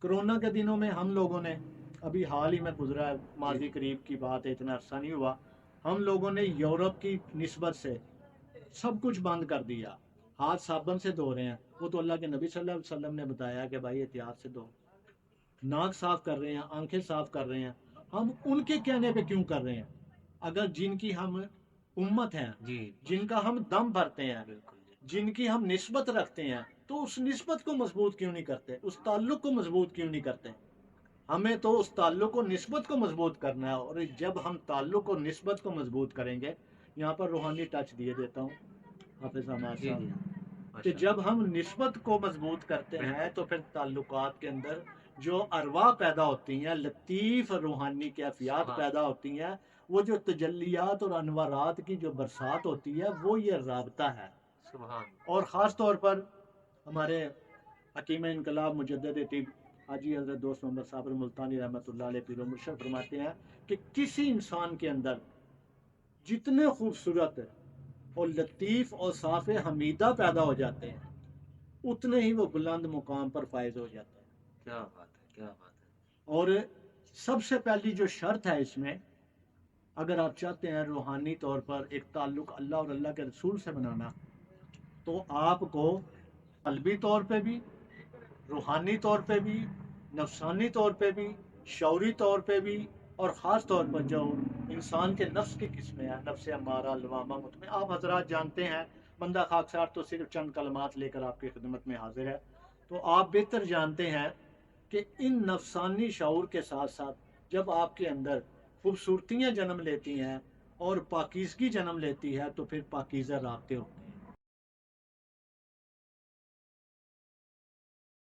Corona के दिनों में हम लोगों ने, अभी हाल ही में गुजरा है, जी, माजी करीब की बात है, इतना अरसा नहीं हुआ, हम लोगों ने यूरोप की निस्बत से सब कुछ बंद कर दिया। हाथ साबुन से धो रहे हैं, वो तो अल्लाह के नबी सल्लल्लाहु अलैहि वसल्लम ने बताया कि भाई एहतियात से धो। नाक साफ कर रहे हैं, आंखें साफ कर रहे हैं, हम उनके कहने पे क्यों कर रहे हैं? अगर जिनकी हम उम्मत हैं, जी, जिनका हम दम भरते हैं, बिल्कुल जी। जिनकी हम निस्बत रखते हैं, तो उस निस्बत को मजबूत क्यों नहीं करते? उस ताल्लुक को मजबूत क्यों नहीं करते? हमें तो उस ताल्लुक को निस्बत को मजबूत करना है, और जब हम ताल्लुक और निस्बत को मजबूत करेंगे, यहाँ पर रूहानी टच दिए देता हूँ हाफिज हमाद जी, जी, साहब, कि जब माशाअल्लाह। हम निस्बत को मजबूत करते हैं बिल्कुल, तो फिर ताल्लुकात के अंदर जो अरवा पैदा होती हैं, लतीफ़ रूहानी कैफ़ियत सुभान पैदा होती हैं, वो जो तजल्लियात और अनवारात की जो बरसात होती है, वो ये राबता है। सुभान और ख़ास तौर पर हमारे हकीम इनकलाब मुजद्दिद तीब हाजी हज़रत दोस्त मोहम्मद साबिर मुल्तानी रहमतुल्लाह अलैह पीर मुर्शिद फरमाते हैं कि किसी इंसान के अंदर जितने खूबसूरत और लतीफ़ और साफ़ हमीदा पैदा हो जाते हैं, उतने ही वो बुलंद मुकाम पर फायज हो जाते हैं। क्या बात है, क्या बात है। और सबसे पहली जो शर्त है इसमें, अगर आप चाहते हैं रूहानी तौर पर एक ताल्लुक अल्लाह और अल्लाह के रसूल से बनाना, तो आपको कल्बी तौर पे भी, रूहानी तौर पे भी, नफसानी तौर पे भी, शौरी तौर पे भी, और ख़ास तौर पर जो इंसान के नफ्स की किस्में हैं, नफ्स अम्मारा, लवामा, मुतमईन, आप हजरात जानते हैं, बंदा खाकसार तो सिर्फ चंद कलमात लेकर आपकी खिदमत में हाजिर है। तो आप बेहतर जानते हैं कि इन नफसानी शऊर के साथ साथ जब आपके अंदर खूबसूरतियाँ जन्म लेती हैं और पाकीज़गी जन्म लेती है, तो फिर पाकीज़ा राब्ते होते हैं।